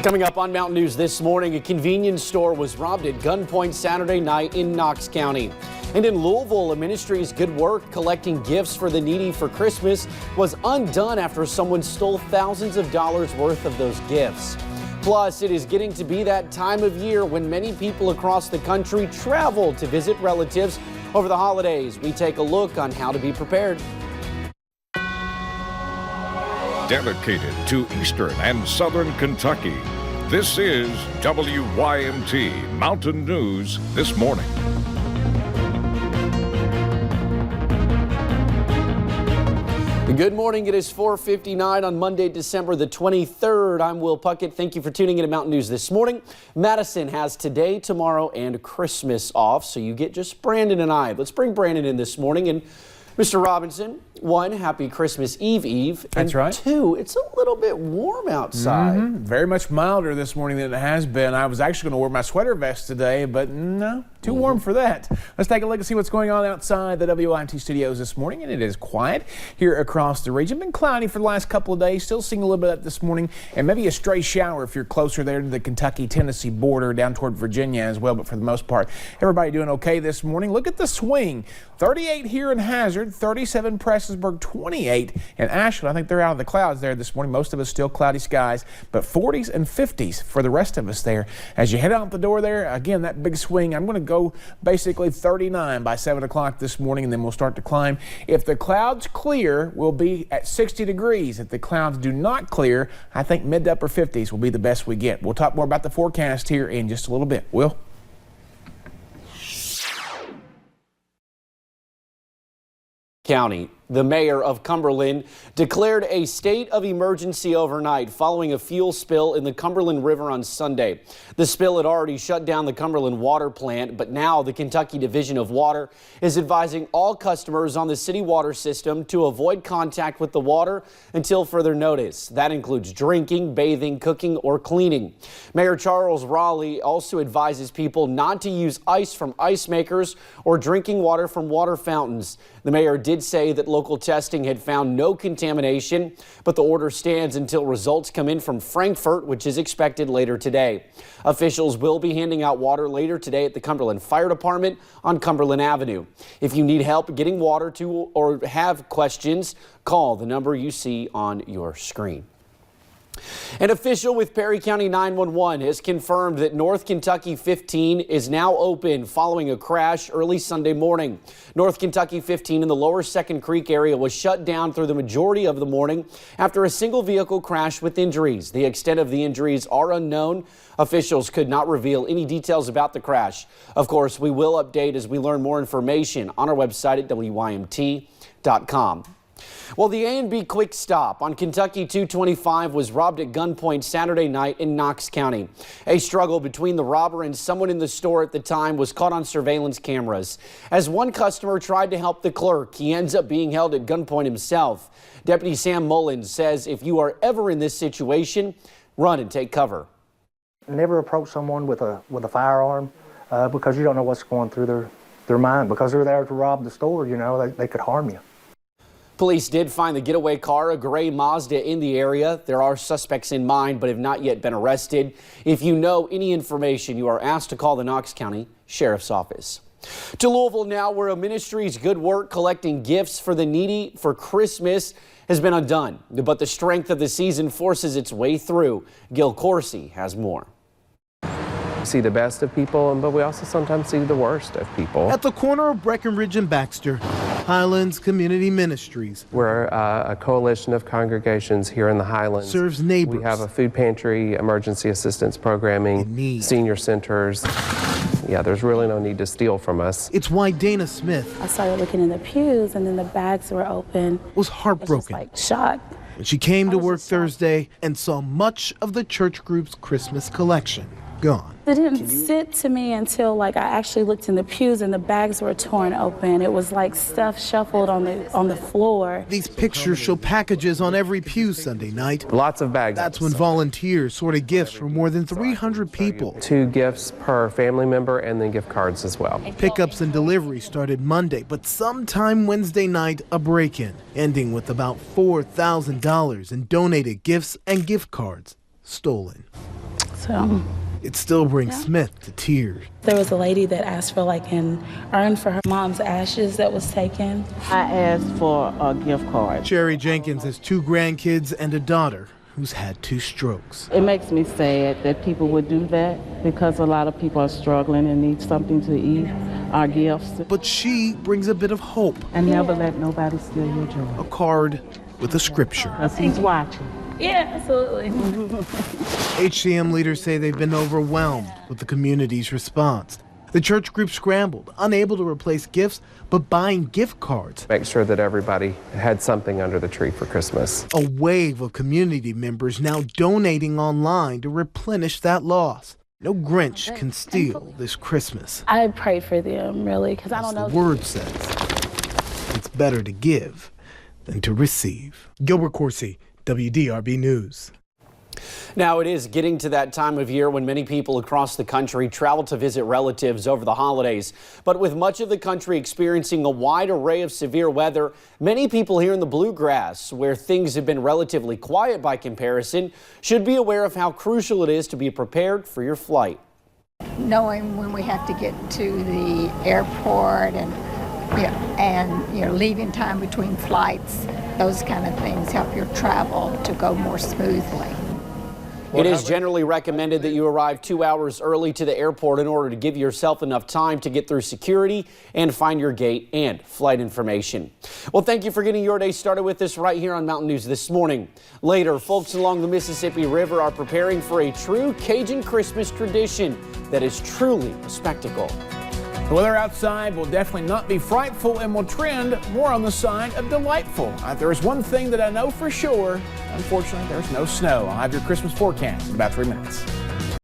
Coming up on Mountain News this morning, a convenience store was robbed at gunpoint Saturday night in Knox County. And in Louisville, a ministry's good work collecting gifts for the needy for Christmas was undone after someone stole thousands of dollars worth of those gifts. Plus, it is getting to be that time of year when many people across the country travel to visit relatives over the holidays. We take a look on how to be prepared. Dedicated to Eastern and Southern Kentucky, this is WYMT Mountain News This Morning. Good morning. It is 4:59 on Monday, December the 23rd. I'm Will Puckett. Thank you for tuning in to Mountain News This Morning. Madison has today, tomorrow, and Christmas off, so you get just Brandon and I. Let's bring Brandon in this morning. And Mr. Robinson, one, happy Christmas Eve. That's right. Two, it's a little bit warm outside. Very much milder this morning than it has been. I was actually going to wear my sweater vest today, but no, too warm for that. Let's take a look and see what's going on outside the WYMT studios this morning, and it is quiet here across the region. Been cloudy for the last couple of days, still seeing a little bit of that this morning, and maybe a stray shower if you're closer there to the Kentucky-Tennessee border down toward Virginia as well, but for the most part, everybody doing okay this morning. Look at the swing. 38 here in Hazard, 37 Prestonsburg, 28 in Ashland. I think they're out of the clouds there this morning. Most of us still cloudy skies, but 40s and 50s for the rest of us there. As you head out the door there, again, that big swing, I'm going to go basically 39 by 7 o'clock this morning, and then we'll start to climb. If the clouds clear, we'll be at 60 degrees. If the clouds do not clear, I think mid to upper 50s will be the best we get. We'll talk more about the forecast here in just a little bit. Will? County. The mayor of Cumberland declared a state of emergency overnight following a fuel spill in the Cumberland River on Sunday. The spill had already shut down the Cumberland water plant, but now the Kentucky Division of Water is advising all customers on the city water system to avoid contact with the water until further notice. That includes drinking, bathing, cooking, or cleaning. Mayor Charles Raleigh also advises people not to use ice from ice makers or drinking water from water fountains. The mayor did say that local testing had found no contamination, but the order stands until results come in from Frankfort, which is expected later today. Officials will be handing out water later today at the Cumberland Fire Department on Cumberland Avenue. If you need help getting water to or have questions, call the number you see on your screen. An official with Perry County 911 has confirmed that North Kentucky 15 is now open following a crash early Sunday morning. North Kentucky 15 in the lower Second Creek area was shut down through the majority of the morning after a single vehicle crash with injuries. The extent of the injuries are unknown. Officials could not reveal any details about the crash. Of course, we will update as we learn more information on our website at WYMT.com. Well, the A&B Quick Stop on Kentucky 225 was robbed at gunpoint Saturday night in Knox County. A struggle between the robber and someone in the store at the time was caught on surveillance cameras. As one customer tried to help the clerk, he ends up being held at gunpoint himself. Deputy Sam Mullins says if you are ever in this situation, run and take cover. Never approach someone with a firearm because you don't know what's going through their mind. Because they're there to rob the store, you know, they could harm you. Police did find the getaway car, a gray Mazda, in the area. There are suspects in mind, but have not yet been arrested. If you know any information, you are asked to call the Knox County Sheriff's Office. To Louisville now, where a ministry's good work collecting gifts for the needy for Christmas has been undone. But the strength of the season forces its way through. Gil Corsi has more. See the best of people, but we also sometimes see the worst of people. At the corner of Breckenridge and Baxter, Highlands Community Ministries. We're a coalition of congregations here in the Highlands. Serves neighbors. We have a food pantry, emergency assistance programming, senior centers. Yeah, there's really no need to steal from us. It's why Dana Smith. I started looking in the pews, and then the bags were open. Was heartbroken. Like shocked. When she came to work Thursday and saw much of the church group's Christmas collection gone. It didn't sit to me until I actually looked in the pews and the bags were torn open. It was like stuff shuffled on the floor. These pictures show packages on every pew Sunday night. Lots of bags. That's when volunteers sorted gifts for more than 300 people. 2 gifts per family member and then gift cards as well. Pickups and deliveries started Monday, but sometime Wednesday night, a break-in, ending with about $4,000 in donated gifts and gift cards stolen. So It still brings Smith to tears. there was a lady that asked for like an urn for her mom's ashes that was taken. I asked for a gift card. Sherry Jenkins has 2 grandkids and a daughter who's had 2 strokes. It makes me sad that people would do that because a lot of people are struggling and need something to eat, our gifts. But she brings a bit of hope, And never let nobody steal your joy. a card with a scripture. Because he's watching. Yeah, absolutely. HCM leaders say they've been overwhelmed with the community's response. The church group scrambled, unable to replace gifts, but buying gift cards. Make sure that everybody had something under the tree for Christmas. A wave of community members now donating online to replenish that loss. No Grinch can steal this Christmas. I prayed for them, really, because I don't know. The word says it's better to give than to receive. Gilbert Corsi, WDRB News. Now, it is getting to that time of year when many people across the country travel to visit relatives over the holidays. But with much of the country experiencing a wide array of severe weather, many people here in the Bluegrass, where things have been relatively quiet by comparison, should be aware of how crucial it is to be prepared for your flight. Knowing when we have to get to the airport and leaving time between flights, those kind of things help your travel to go more smoothly. It is generally recommended that you arrive 2 hours early to the airport in order to give yourself enough time to get through security and find your gate and flight information. Well, thank you for getting your day started with us right here on Mountain News this morning. Later, folks along the Mississippi River are preparing for a true Cajun Christmas tradition that is truly a spectacle. The weather outside will definitely not be frightful and will trend more on the side of delightful. There is one thing that I know for sure. Unfortunately, there's no snow. I'll have your Christmas forecast in about 3 minutes.